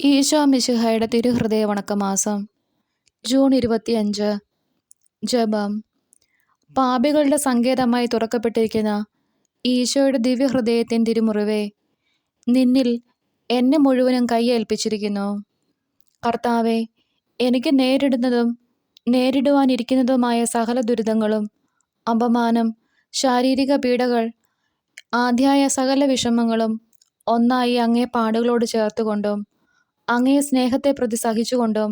ഈശോ മിശിഹായുടെ തിരുഹൃദയ വണക്കമാസം ജൂൺ 25. ജപം. പാപികളുടെ സങ്കേതമായി തുറക്കപ്പെട്ടിരിക്കുന്ന ഈശോയുടെ ദിവ്യഹൃദയത്തിൻ തിരുമുറിവേ, നിന്നിൽ എന്നെ മുഴുവനും കൈയേൽപ്പിച്ചിരിക്കുന്നു. കർത്താവെ, എനിക്ക് നേരിടുന്നതും നേരിടുവാനിരിക്കുന്നതുമായ സകല ദുരിതങ്ങളും, അപമാനം, ശാരീരിക പീഡകൾ, ആദ്യായ സകല വിഷമങ്ങളും ഒന്നായി അങ്ങേ പാടുകളോട് ചേർത്തുകൊണ്ടും അങ്ങേ സ്നേഹത്തെ പ്രതി സഹിച്ചുകൊണ്ടും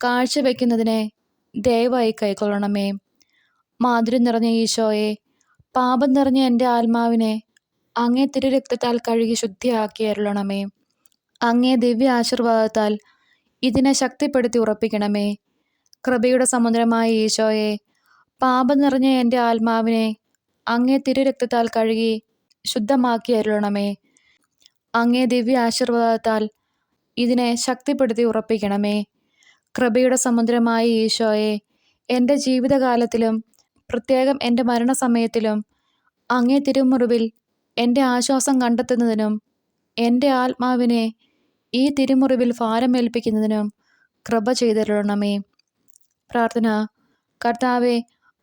കാഴ്ചവെക്കുന്നതിനെ ദയവായി കൈക്കൊള്ളണമേ. മാധുര്യം നിറഞ്ഞ ഈശോയെ, പാപം നിറഞ്ഞ എൻ്റെ ആത്മാവിനെ അങ്ങേ തിരുരക്തത്താൽ കഴുകി ശുദ്ധിയാക്കി അരുളണമേ. അങ്ങേ ദിവ്യ ആശീർവാദത്താൽ ഇതിനെ ശക്തിപ്പെടുത്തി ഉറപ്പിക്കണമേ. കൃപയുടെ സമുദ്രമായ ഈശോയെ, പാപം നിറഞ്ഞ എൻ്റെ ആത്മാവിനെ അങ്ങേ തിരുരക്തത്താൽ കഴുകി ശുദ്ധമാക്കി അരുളണമേ. അങ്ങേ ദിവ്യ ആശീർവാദത്താൽ ഇതിനെ ശക്തിപ്പെടുത്തി ഉറപ്പിക്കണമേ. കൃപയുടെ സമുദ്രമായ ഈശോയെ, എൻ്റെ ജീവിതകാലത്തിലും പ്രത്യേകം എൻ്റെ മരണസമയത്തിലും അങ്ങേ തിരുമുറിവിൽ എൻ്റെ ആശ്വാസം കണ്ടെത്തുന്നതിനും എൻ്റെ ആത്മാവിനെ ഈ തിരുമുറിവിൽ ഭാരമേൽപ്പിക്കുന്നതിനും കൃപ ചെയ്തരുളണമേ. പ്രാർത്ഥന. കർത്താവെ,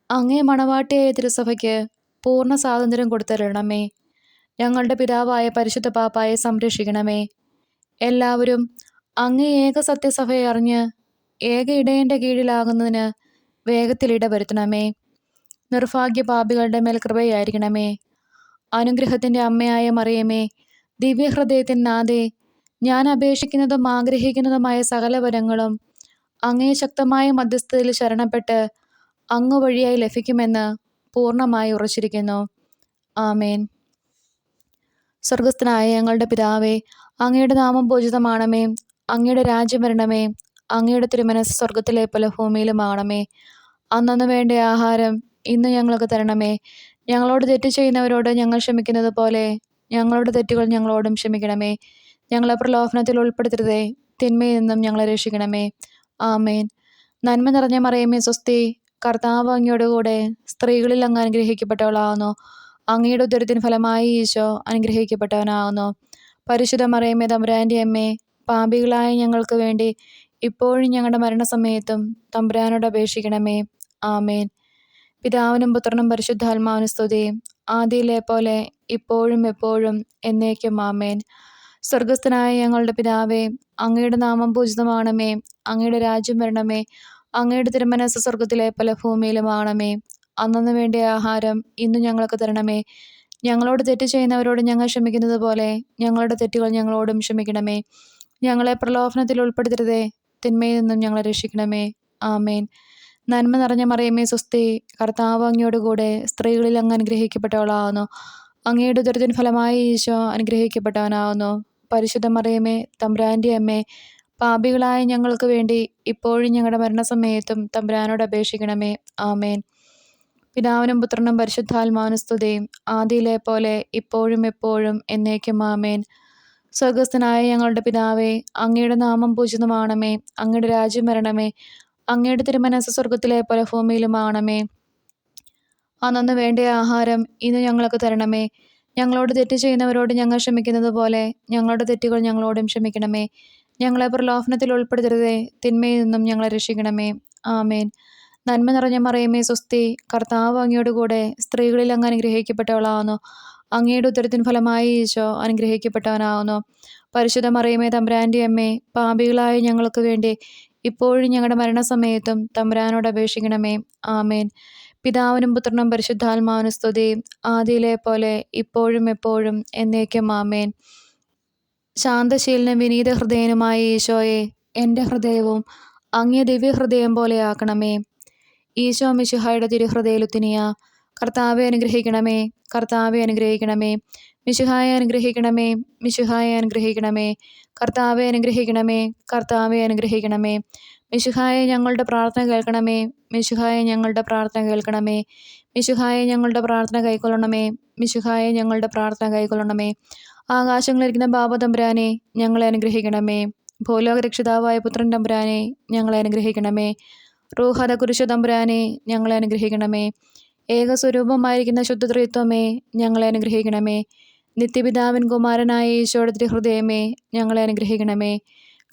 അങ്ങേ മണവാട്ടിയായ തിരുസഭയ്ക്ക് പൂർണ്ണ സ്വാതന്ത്ര്യം കൊടുത്തരുളണമേ. ഞങ്ങളുടെ പിതാവായ പരിശുദ്ധ പാപ്പായെ സംരക്ഷിക്കണമേ. എല്ലാവരും അങ്ങേ ഏക സത്യസഭയെ അറിഞ്ഞ് ഏക ഇടയൻ്റെ കീഴിലാകുന്നതിന് വേഗത്തിൽ ഇടവരുത്തണമേ. നിർഭാഗ്യ പാപികളുടെ മേൽ കൃപയായിരിക്കണമേ. അനുഗ്രഹത്തിൻ്റെ അമ്മയായ മറിയമേ, ദിവ്യഹൃദയത്തിൻ നാഥേ, ഞാൻ അപേക്ഷിക്കുന്നതും ആഗ്രഹിക്കുന്നതുമായ സകല വരങ്ങളും അങ്ങേ ശക്തമായ മധ്യസ്ഥതയിൽ ശരണപ്പെട്ട് അങ്ങ് വഴിയായി ലഭിക്കുമെന്ന് പൂർണ്ണമായി ഉറച്ചിരിക്കുന്നു. ആമേൻ. സ്വർഗസ്ഥനായ ഞങ്ങളുടെ പിതാവേ, അങ്ങയുടെ നാമം പൂജിതമാണമേ. അങ്ങയുടെ രാജ്യം വരണമേ. അങ്ങയുടെ തിരുമനസ്സ് സ്വർഗത്തിലെ പോലെ ഭൂമിയിലുമാകണമേ. അന്നന്ന് വേണ്ട ആഹാരം ഇന്ന് ഞങ്ങൾക്ക് തരണമേ. ഞങ്ങളോട് തെറ്റ് ചെയ്യുന്നവരോട് ഞങ്ങൾ ക്ഷമിക്കുന്നത് പോലെ ഞങ്ങളുടെ തെറ്റുകൾ ഞങ്ങളോടും ക്ഷമിക്കണമേ. ഞങ്ങളെ പ്രലോഭനത്തിൽ ഉൾപ്പെടുത്തരുതേ, തിന്മയിൽ നിന്നും ഞങ്ങളെ രക്ഷിക്കണമേ. ആമേൻ. നന്മ നിറഞ്ഞ മറിയമേ സ്വസ്തി, കർത്താവ് അങ്ങയോട് കൂടെ സ്ത്രീകളിൽ അങ്ങ് അനുഗ്രഹിക്കപ്പെട്ടവളാകുന്നു. അങ്ങയുടെ ഉദരത്തിൻ ഫലമായി ഈശോ അനുഗ്രഹിക്കപ്പെട്ടവനാകുന്നു. പരിശുദ്ധ മറിയമേ, തമ്പുരാൻ്റെ അമ്മേ, പാപികളായ ഞങ്ങൾക്ക് വേണ്ടി ഇപ്പോഴും ഞങ്ങളുടെ മരണസമയത്തും തമ്പുരാനോട് അപേക്ഷിക്കണമേ. ആമേൻ. പിതാവിനും പുത്രനും പരിശുദ്ധാത്മാവിനും സ്തുതി, ആദിയിലെ പോലെ ഇപ്പോഴും എപ്പോഴും എന്നേക്കും. ആമേൻ. സ്വർഗസ്ഥനായ ഞങ്ങളുടെ പിതാവേ, അങ്ങയുടെ നാമം പൂജിതമാണമേ. അങ്ങയുടെ രാജ്യം വരണമേ. അങ്ങയുടെ തിരുമനസ്സ് സ്വർഗത്തിലെ പോലെ ഭൂമിയിലുമാകണമേ. അന്നന്ന് വേണ്ട ആഹാരം ഇന്ന് ഞങ്ങൾക്ക് തരണമേ. ഞങ്ങളോട് തെറ്റ് ചെയ്യുന്നവരോട് ഞങ്ങൾ ക്ഷമിക്കുന്നത് പോലെ ഞങ്ങളുടെ തെറ്റുകൾ ഞങ്ങളോടും ക്ഷമിക്കണമേ. ഞങ്ങളെ പ്രലോഭനത്തിൽ ഉൾപ്പെടുത്തരുതേ, തിന്മയിൽ നിന്നും ഞങ്ങളെ രക്ഷിക്കണമേ. ആമേൻ. നന്മ നിറഞ്ഞ മറിയമേ സ്വസ്തി, കർത്താവ് അങ്ങയോട് കൂടെ സ്ത്രീകളിൽ അങ്ങ് അനുഗ്രഹിക്കപ്പെട്ടവളാകുന്നു. അങ്ങയുടെ ഉദരത്തിൻ ഫലമായി ഈശോ അനുഗ്രഹിക്കപ്പെട്ടവനാകുന്നു. പരിശുദ്ധ മറിയമേ, തമ്പുരാൻ്റെ അമ്മേ, പാപികളായ ഞങ്ങൾക്ക് വേണ്ടി ഇപ്പോഴും ഞങ്ങളുടെ മരണസമയത്തും തമ്പുരാനോട് അപേക്ഷിക്കണമേ. ആമേൻ. പിതാവിനും പുത്രനും പരിശുദ്ധാത്മാവിനും സ്തുതി, ആദിയിലെ പോലെ ഇപ്പോഴും എപ്പോഴും എന്നേക്കും. ആമേൻ. സ്വർഗസ്ഥനായ ഞങ്ങളുടെ പിതാവേ, അങ്ങയുടെ നാമം പൂജിതമാണമേ. അങ്ങയുടെ രാജ്യം വരണമേ. അങ്ങയുടെ തിരുമനസ്സ് സ്വർഗത്തിലെ പോലെ ഭൂമിയിലുമാകണമേ. അന്നന്ന് വേണ്ട ആഹാരം ഇന്ന് ഞങ്ങൾക്ക് തരണമേ. ഞങ്ങളോട് തെറ്റ് ചെയ്യുന്നവരോട് ഞങ്ങൾ ക്ഷമിക്കുന്നത് പോലെ ഞങ്ങളുടെ തെറ്റുകൾ ഞങ്ങളോടും ക്ഷമിക്കണമേ. ഞങ്ങളെ പ്രലോഭനത്തിൽ ഉൾപ്പെടുത്തരുതേ, തിന്മയിൽ നിന്നും ഞങ്ങളെ രക്ഷിക്കണമേ. ആമേൻ. നന്മ നിറഞ്ഞ മറിയമേ സ്വസ്തി, കർത്താവ് അങ്ങയോട് കൂടെ സ്ത്രീകളിൽ അങ്ങ് അനുഗ്രഹിക്കപ്പെട്ടവളാകുന്നു. അങ്ങയുടെ ഉദരത്തിൻ ഫലമായി ഈശോ അനുഗ്രഹിക്കപ്പെട്ടവനാകുന്നു. പരിശുദ്ധ മറിയമേ, തമ്പുരാൻ്റെ അമ്മേ, പാപികളായ ഞങ്ങൾക്ക് വേണ്ടി ഇപ്പോഴും ഞങ്ങളുടെ മരണസമയത്തും തമ്പുരാനോട് അപേക്ഷിക്കണമേ. ആമേൻ. പിതാവിനും പുത്രനും പരിശുദ്ധാത്മാവിനും സ്തുതി, ആദിയിലെ പോലെ ഇപ്പോഴും എപ്പോഴും എന്നേക്കും. ആമേൻ. ശാന്തശീലനും വിനീത ഹൃദയനുമായ ഈശോയെ, എൻ്റെ ഹൃദയവും അങ്ങേ ദിവ്യഹൃദയം പോലെ ആക്കണമേ. ഈശോ മിശിഹായുടെ തിരുഹൃദയലുത്തിനിയ, കർത്താവെ അനുഗ്രഹിക്കണമേ. കർത്താവെ അനുഗ്രഹിക്കണമേ. മിശിഹായെ അനുഗ്രഹിക്കണമേ. മിശിഹായെ അനുഗ്രഹിക്കണമേ. കർത്താവെ അനുഗ്രഹിക്കണമേ. കർത്താവെ അനുഗ്രഹിക്കണമേ. മിശിഹായെ ഞങ്ങളുടെ പ്രാർത്ഥന കേൾക്കണമേ. മിശിഹായെ ഞങ്ങളുടെ പ്രാർത്ഥന കേൾക്കണമേ. മിശിഹായെ ഞങ്ങളുടെ പ്രാർത്ഥന കൈക്കൊള്ളണമേ. മിശിഹായെ ഞങ്ങളുടെ പ്രാർത്ഥന കൈക്കൊള്ളണമേ. ആകാശങ്ങളിരിക്കുന്ന ബാബ തമ്പുരാനെ, ഞങ്ങളെ അനുഗ്രഹിക്കണമേ. ഭൂലോക രക്ഷിതാവായ പുത്രൻ തമ്പുരാനെ, ഞങ്ങളെ അനുഗ്രഹിക്കണമേ. റൂഹത കുരിശു തമ്പുരാനെ, ഞങ്ങളെ അനുഗ്രഹിക്കണമേ. ഏകസ്വരൂപമായിരിക്കുന്ന ശുദ്ധത്രിത്വമേ, ഞങ്ങളെ അനുഗ്രഹിക്കണമേ. നിത്യപിതാവിൻ കുമാരനായ ഈശോയുടെ തിരുഹൃദയമേ, ഞങ്ങളെ അനുഗ്രഹിക്കണമേ.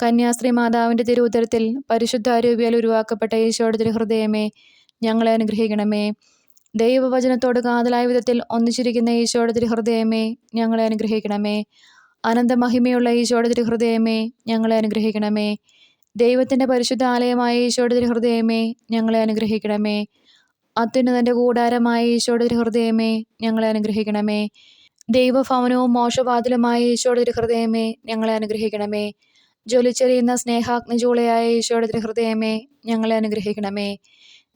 കന്യാസ്ത്രീ മാതാവിൻ്റെ തിരുവുദരത്തിൽ പരിശുദ്ധാരൂപിയാൽ ഉരുവാക്കപ്പെട്ട ഈശോയുടെ തിരുഹൃദയമേ, ഞങ്ങളെ അനുഗ്രഹിക്കണമേ. ദൈവവചനത്തോട് കാതലായ വിധത്തിൽ ഒന്നിച്ചിരിക്കുന്ന ഈശോയുടെ തിരുഹൃദയമേ, ഞങ്ങളെ അനുഗ്രഹിക്കണമേ. അനന്തമഹിമയുള്ള ഈശോയുടെ തിരുഹൃദയമേ, ഞങ്ങളെ അനുഗ്രഹിക്കണമേ. ദൈവത്തിൻ്റെ പരിശുദ്ധ ആലയമായ ഈശോയുടെ തിരുഹൃദയമേ, ഞങ്ങളെ അനുഗ്രഹിക്കണമേ. അത്യുന്നതൻ്റെ കൂടാരമായ ഈശോയുടെ തിരുഹൃദയമേ, ഞങ്ങളെ അനുഗ്രഹിക്കണമേ. ദൈവഭവനവും മോക്ഷവാതിലുമായ ഈശോയുടെ തിരുഹൃദയമേ, ഞങ്ങളെ അനുഗ്രഹിക്കണമേ. ജ്വലിച്ചെറിയുന്ന സ്നേഹാഗ്നിചൂളയായ ഈശോയുടെ തിരുഹൃദയമേ, ഞങ്ങളെ അനുഗ്രഹിക്കണമേ.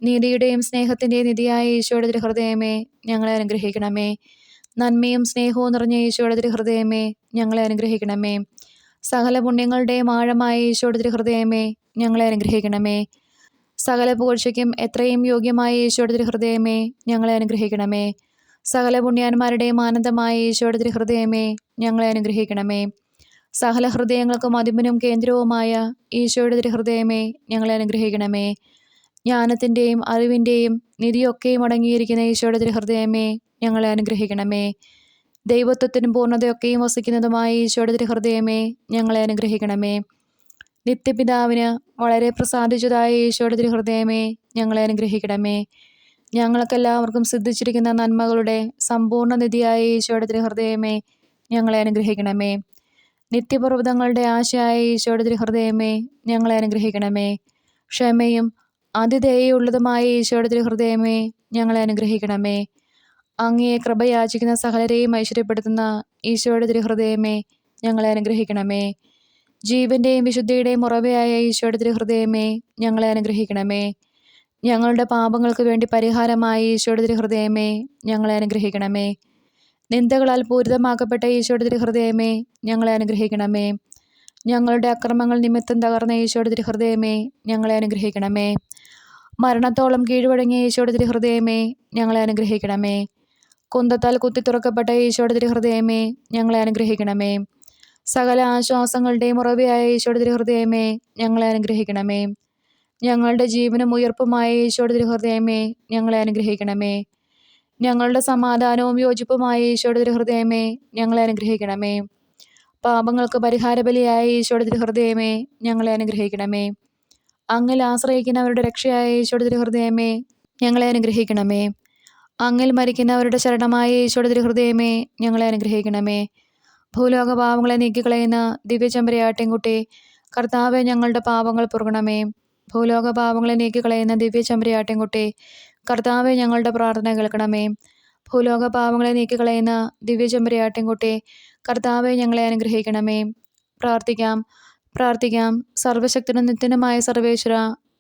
നീതിയുടെയും സ്നേഹത്തിൻ്റെയും നിധിയായ ഈശോയുടെ തിരുഹൃദയമേ, ഞങ്ങളെ അനുഗ്രഹിക്കണമേ. നന്മയും സ്നേഹവും നിറഞ്ഞ ഈശോയുടെ തിരുഹൃദയമേ, ഞങ്ങളെ അനുഗ്രഹിക്കണമേ. സകല പുണ്യങ്ങളുടെയും ആഴമായ ഈശോയുടെ തിരുഹൃദയമേ, ഞങ്ങളെ അനുഗ്രഹിക്കണമേ. സകല പുകഴ്ചയ്ക്കും എത്രയും യോഗ്യമായ ഈശോയുടെ തിരുഹൃദയമേ, ഞങ്ങളെ അനുഗ്രഹിക്കണമേ. സകല പുണ്യാന്മാരുടെയും ആനന്ദമായ ഈശോയുടെ തിരുഹൃദയമേ, ഞങ്ങളെ അനുഗ്രഹിക്കണമേ. സകല ഹൃദയങ്ങൾക്കും അധിപനും കേന്ദ്രവുമായ ഈശോയുടെ തിരുഹൃദയമേ, ഞങ്ങളെ അനുഗ്രഹിക്കണമേ. ജ്ഞാനത്തിൻ്റെയും അറിവിൻ്റെയും നിധിയൊക്കെയും അടങ്ങിയിരിക്കുന്ന ഈശോയുടെ തിരുഹൃദയമേ, ഞങ്ങളെ അനുഗ്രഹിക്കണമേ. ദൈവത്വത്തിനും പൂർണ്ണതയൊക്കെയും വസിക്കുന്നതുമായ ഈശോയുടെ തിരുഹൃദയമേ, ഞങ്ങളെ അനുഗ്രഹിക്കണമേ. നിത്യപിതാവിന് വളരെ പ്രസാദിച്ചതായ ഈശോയുടെ തിരുഹൃദയമേ, ഞങ്ങളെ അനുഗ്രഹിക്കണമേ. ഞങ്ങൾക്കെല്ലാവർക്കും സിദ്ധിച്ചിരിക്കുന്ന നന്മകളുടെ സമ്പൂർണ്ണ നിധിയായ ഈശോയുടെ തിരുഹൃദയമേ, ഞങ്ങളെ അനുഗ്രഹിക്കണമേ. നിത്യപർവ്വതങ്ങളുടെ ആശയായ ഈശോയുടെ തിരുഹൃദയമേ, ഞങ്ങളെ അനുഗ്രഹിക്കണമേ. ക്ഷമയും അതിദയയുള്ളതുമായ ഈശോയുടെ തിരുഹൃദയമേ, ഞങ്ങളെ അനുഗ്രഹിക്കണമേ. അങ്ങയെ കൃപയാചിക്കുന്ന സകലരെയും ഐശ്വര്യപ്പെടുത്തുന്ന ഈശോയുടെ തിരുഹൃദയമേ, ഞങ്ങളെ അനുഗ്രഹിക്കണമേ. ജീവന്റെയും വിശുദ്ധിയുടെയും ഉറവയായ ഈശോയുടെ തിരുഹൃദയമേ, ഞങ്ങളെ അനുഗ്രഹിക്കണമേ. ഞങ്ങളുടെ പാപങ്ങൾക്ക് വേണ്ടി പരിഹാരമായ ഈശോയുടെ തിരുഹൃദയമേ, ഞങ്ങളെ അനുഗ്രഹിക്കണമേ. നിന്ദകളാൽ പൂരിതമാക്കപ്പെട്ട ഈശോയുടെ തിരുഹൃദയമേ, ഞങ്ങളെ അനുഗ്രഹിക്കണമേ. ഞങ്ങളുടെ അക്രമങ്ങൾ നിമിത്തം തകർന്ന ഈശോയുടെ തിരുഹൃദയമേ, ഞങ്ങളെ അനുഗ്രഹിക്കണമേ. മരണത്തോളം കീഴ്വഴങ്ങിയ ഈശോയുടെ തിരുഹൃദയമേ, ഞങ്ങളെ അനുഗ്രഹിക്കണമേ. കുന്തത്താൽ കുത്തി തുറക്കപ്പെട്ട ഈശോയുടെ തിരുഹൃദയമേ, ഞങ്ങളെ അനുഗ്രഹിക്കണമേ. സകല ആശ്വാസങ്ങളുടെയും ഉറവയായ ഈശോയുടെ തിരുഹൃദയമേ, ഞങ്ങളെ അനുഗ്രഹിക്കണമേ. ഞങ്ങളുടെ ജീവനും ഉയർപ്പുമായ ഈശോയുടെ തിരുഹൃദയമേ, ഞങ്ങളെ അനുഗ്രഹിക്കണമേ. ഞങ്ങളുടെ സമാധാനവും യോജിപ്പുമായ ഈശോയുടെ തിരുഹൃദയമേ, ഞങ്ങളെ അനുഗ്രഹിക്കണമേ. പാപങ്ങൾക്ക് പരിഹാരബലിയായ ഈശോയുടെ തിരുഹൃദയമേ, ഞങ്ങളെ അനുഗ്രഹിക്കണമേ. അങ്ങിൽ ആശ്രയിക്കുന്നവരുടെ രക്ഷയായ ഈശോയുടെ തിരുഹൃദയമേ, ഞങ്ങളെ അനുഗ്രഹിക്കണമേ. അങ്ങിൽ മരിക്കുന്നവരുടെ ശരണമായ ഈശോയുടെ തിരുഹൃദയമേ, ഞങ്ങളെ അനുഗ്രഹിക്കണമേ. ഭൂലോക പാപങ്ങളെ നീക്കിക്കളയുന്ന ദിവ്യചെമ്പരിയാട്ടിൻകുട്ടി, കർത്താവെ, ഞങ്ങളുടെ പാപങ്ങൾ പൊറുക്കണമേ. ഭൂലോക പാപങ്ങളെ നീക്കിക്കളയുന്ന ദിവ്യചെമ്പരിയാട്ടിൻകുട്ടി, കർത്താവെ, ഞങ്ങളുടെ പ്രാർത്ഥന കേൾക്കണമേ. ഭൂലോക പാപങ്ങളെ നീക്കിക്കളയുന്ന ദിവ്യചെമ്പരിയാട്ടിൻകുട്ടി, കർത്താവെ, ഞങ്ങളെ അനുഗ്രഹിക്കണമേ. പ്രാർത്ഥിക്കാം. സർവശക്തനും നിത്യനുമായ സർവേശ്വര,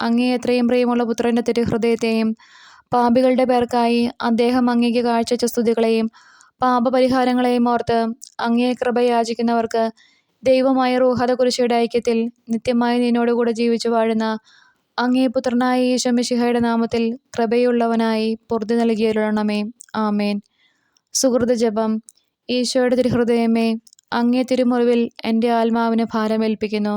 അങ്ങേ എത്രയും പ്രിയമുള്ള പുത്രൻ്റെ തിരുഹൃദയത്തെയും പാപികളുടെ പേർക്കായി അദ്ദേഹം അങ്ങേക്ക് കാഴ്ചവെച്ച സ്തുതികളെയും പാപപരിഹാരങ്ങളെയും ഓർത്ത് അങ്ങേ കൃപയാചിക്കുന്നവർക്ക് ദൈവമായ റൂഹത കുരിശിയുടെ ഐക്യത്തിൽ നിത്യമായി നിന്നോടുകൂടെ ജീവിച്ചു വാഴുന്ന അങ്ങേ പുത്രനായ ഈശോ മിശിഹായുടെ നാമത്തിൽ കൃപയുള്ളവനായി പൊറുതി നൽകിയരുളണമേ. ആമേൻ. സുഹൃത ജപം. ഈശോയുടെ തിരുഹൃദയമേ, അങ്ങേ തിരുമുറിവിൽ എൻ്റെ ആത്മാവിന് ഭാരമേൽപ്പിക്കുന്നു.